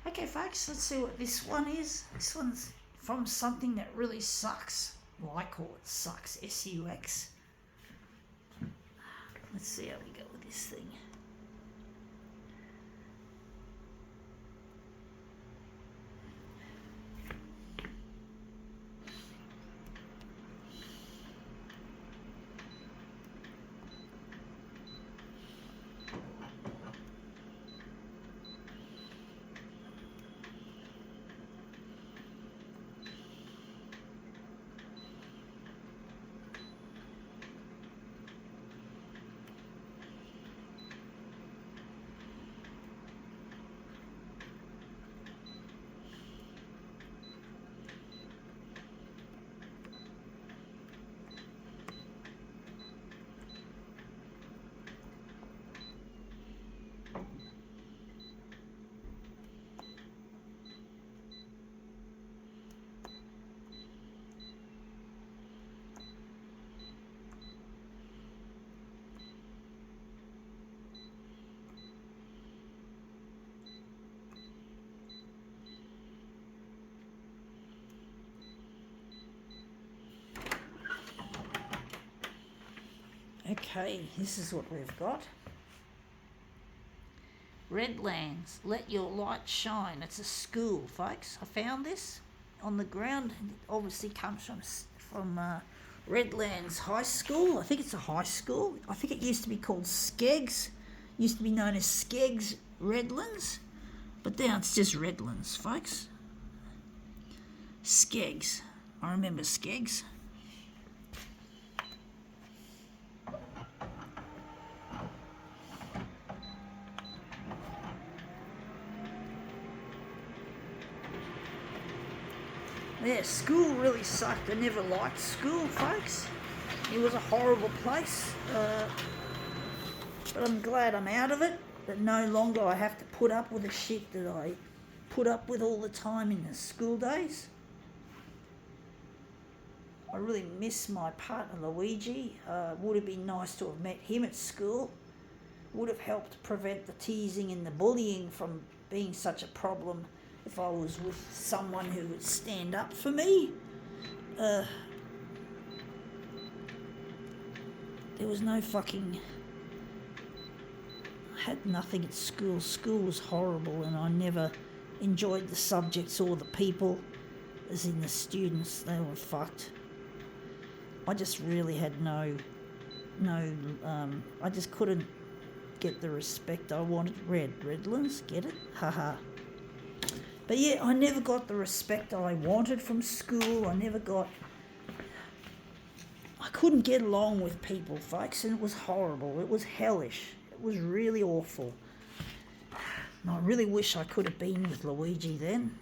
Okay, folks, let's see what this one is. This one's from something that really sucks. Well, I call it sucks, S-U-X. Let's see how we go with this thing. Okay, this is what we've got. Redlands, let your light shine. It's a school, folks. I found this on the ground. It obviously comes from Redlands High School. I think it's a high school. I think it used to be called Skeggs. Used to be known as Skeggs Redlands. But now it's just Redlands, folks. Skeggs. I remember Skeggs. Yeah, school really sucked. I never liked school, folks. It was a horrible place. But I'm glad I'm out of it. That no longer I have to put up with the shit that I put up with all the time in the school days. I really miss my partner Luigi. Would have been nice to have met him at school. Would have helped prevent the teasing and the bullying from being such a problem if I was with someone who would stand up for me. There was no fucking... I had nothing at school. School was horrible and I never enjoyed the subjects or the people, as in the students. They were fucked. I just really had I just couldn't get the respect I wanted. Redlands, get it? Haha. But yeah, I never got the respect I wanted from school. I couldn't get along with people, folks, and it was horrible. It was hellish. It was really awful. And I really wish I could have been with Luigi then.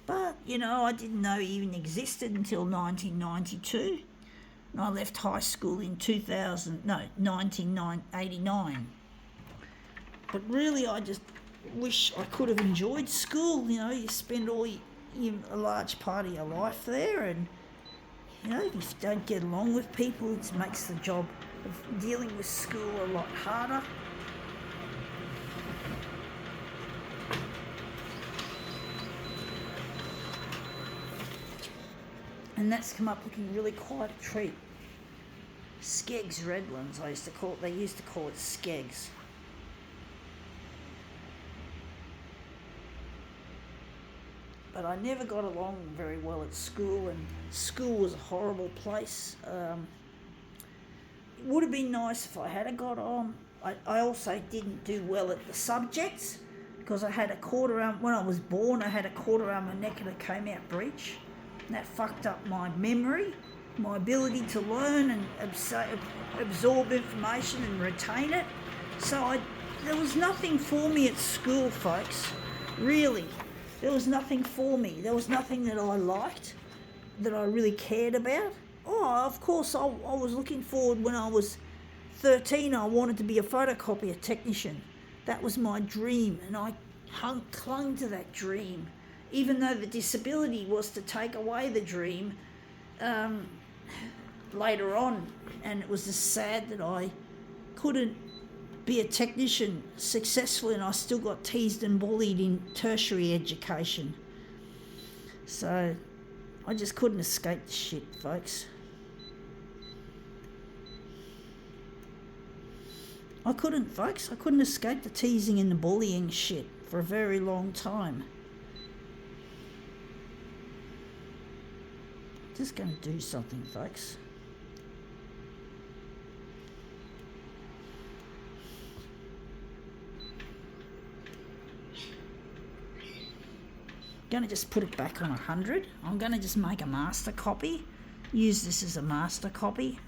But, I didn't know he even existed until 1992. And I left high school in 1989. But really, I just wish I could have enjoyed school. You spend a large part of your life there, and if you don't get along with people, it makes the job of dealing with school a lot harder. And that's come up looking really quite a treat. Skeggs Redlands, they used to call it Skeggs. But I never got along very well at school, and school was a horrible place. It would have been nice if I had got on. I also didn't do well at the subjects because I had when I was born, I had a cord around my neck and a came-out breech. And that fucked up my memory, my ability to learn and absorb information and retain it. So there was nothing for me at school, folks. Really. There was nothing for me. There was nothing that I liked, that I really cared about. Oh, of course, I was looking forward when I was 13. I wanted to be a photocopier technician. That was my dream, and I clung to that dream, even though the disability was to take away the dream later on. And it was just sad that I couldn't be a technician successfully, and I still got teased and bullied in tertiary education. So I just couldn't escape the shit, folks. I couldn't, folks. I couldn't escape the teasing and the bullying shit for a very long time. Just going to do something, folks. Going to just put it back on 100. I'm going to just make a master copy. Use this as a master copy.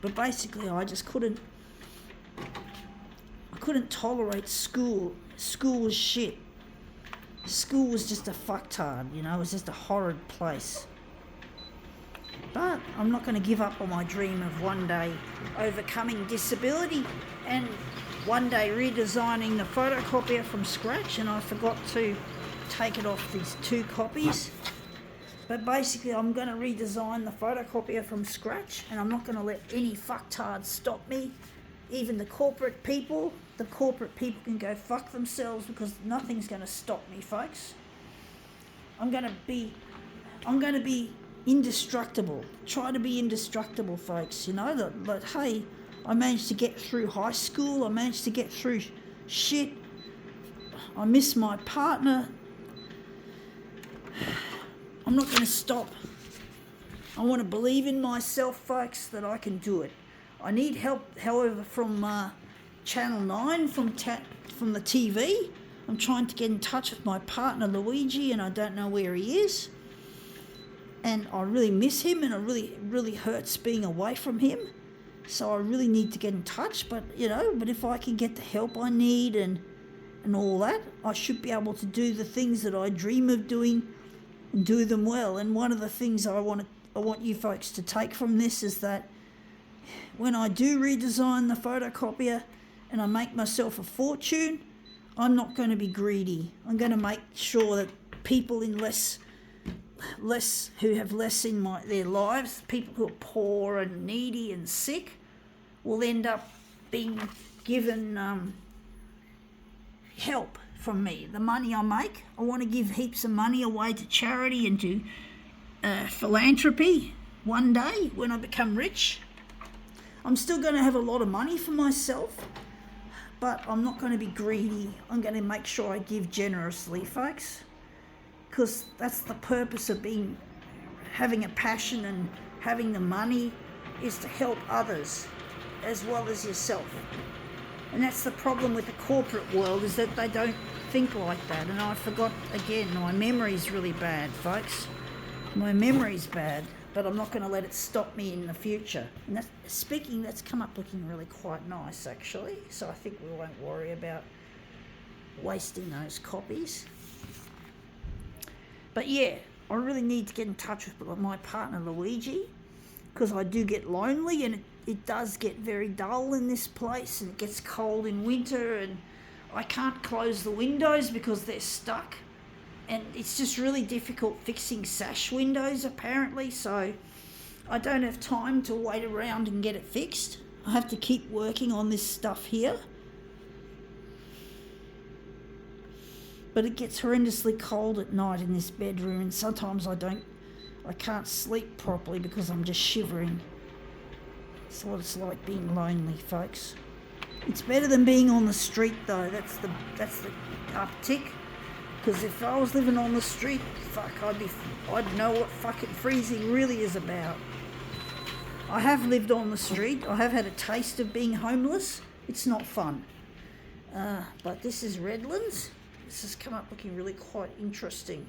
But basically, I just couldn't tolerate school. School was shit. School was just a fucktard, you know. It was just a horrid place. But I'm not going to give up on my dream of one day overcoming disability and one day redesigning the photocopier from scratch, and I forgot to take it off these 2 copies. But basically, I'm going to redesign the photocopier from scratch, and I'm not going to let any fucktards stop me. Even the corporate people can go fuck themselves, because nothing's going to stop me, folks. I'm going to be indestructible. Try to be indestructible, folks. You know, that hey, I managed to get through high school. I managed to get through shit. I miss my partner. I'm not going to stop. I want to believe in myself, folks, that I can do it. I need help, however, from Channel 9, from the TV. I'm trying to get in touch with my partner, Luigi, and I don't know where he is. And I really miss him, and it really hurts being away from him. So I really need to get in touch. But if I can get the help I need and all that, I should be able to do the things that I dream of doing and do them well. And one of the things I want you folks to take from this is that when I do redesign the photocopier and I make myself a fortune, I'm not going to be greedy. I'm going to make sure that people in who have less in their lives, people who are poor and needy and sick, will end up being given help from me. The money I make, I want to give heaps of money away to charity and to philanthropy one day when I become rich. I'm still going to have a lot of money for myself, but I'm not going to be greedy. I'm going to make sure I give generously, folks, because that's the purpose of having a passion and having the money, is to help others as well as yourself. And that's the problem with the corporate world, is that they don't think like that. And I forgot again, my memory's really bad, folks. My memory's bad, but I'm not going to let it stop me in the future. And that's come up looking really quite nice, actually. So I think we won't worry about wasting those copies. But yeah, I really need to get in touch with my partner Luigi, because I do get lonely, and it does get very dull in this place, and it gets cold in winter, and I can't close the windows because they're stuck. And it's just really difficult fixing sash windows, apparently, so I don't have time to wait around and get it fixed. I have to keep working on this stuff here. But it gets horrendously cold at night in this bedroom, and sometimes I can't sleep properly because I'm just shivering. That's what it's like being lonely, folks. It's better than being on the street, though. That's the uptick. Because if I was living on the street, fuck, I'd know what fucking freezing really is about. I have lived on the street. I have had a taste of being homeless. It's not fun. But this is Redlands. This has come up looking really quite interesting.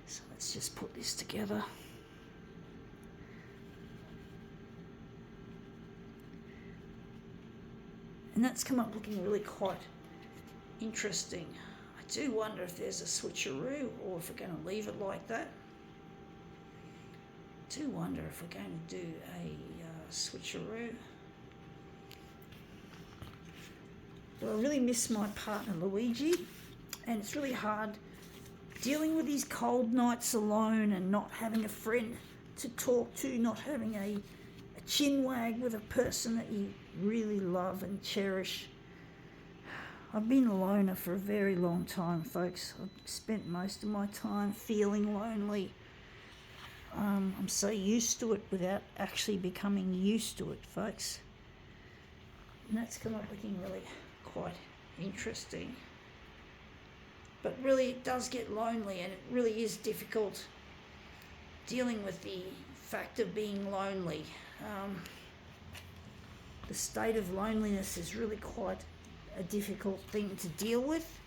So let's just put this together. And that's come up looking really quite interesting. I do wonder if there's a switcheroo, or if we're going to leave it like that. I do wonder if we're going to do a switcheroo. Well, I really miss my partner Luigi, and it's really hard dealing with these cold nights alone and not having a friend to talk to, not having a chin wag with a person that you really love and cherish. I've been a loner for a very long time, folks. I've spent most of my time feeling lonely. I'm so used to it without actually becoming used to it, folks. And that's come up looking really quite interesting. But really, it does get lonely, and it really is difficult dealing with the fact of being lonely. The state of loneliness is really quite a difficult thing to deal with.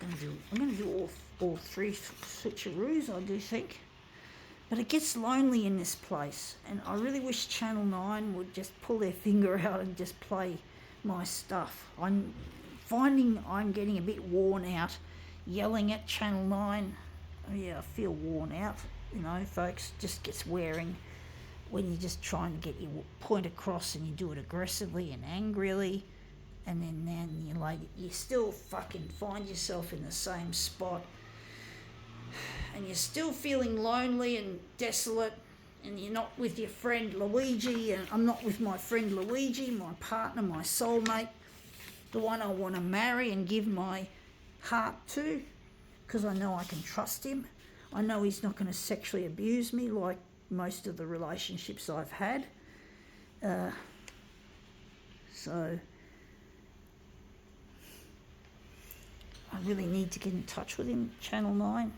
I'm going to do all three switcheroos, I do think. But it gets lonely in this place, and I really wish Channel 9 would just pull their finger out and just play my stuff. I'm finding I'm getting a bit worn out yelling at Channel 9. Yeah, I feel worn out, folks. Just gets wearing when you're just trying to get your point across and you do it aggressively and angrily, and then you still fucking find yourself in the same spot, and you're still feeling lonely and desolate, and you're not with your friend Luigi, and I'm not with my friend Luigi, my partner, my soulmate, the one I want to marry and give my heart to, because I know I can trust him. I know he's not going to sexually abuse me like most of the relationships I've had. So I really need to get in touch with him, Channel 9.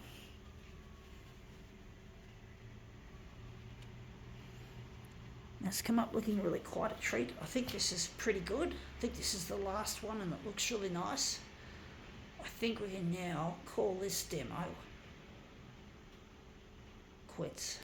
That's come up looking really quite a treat. I think this is pretty good. I think this is the last one and it looks really nice. I think we can now call this demo quits.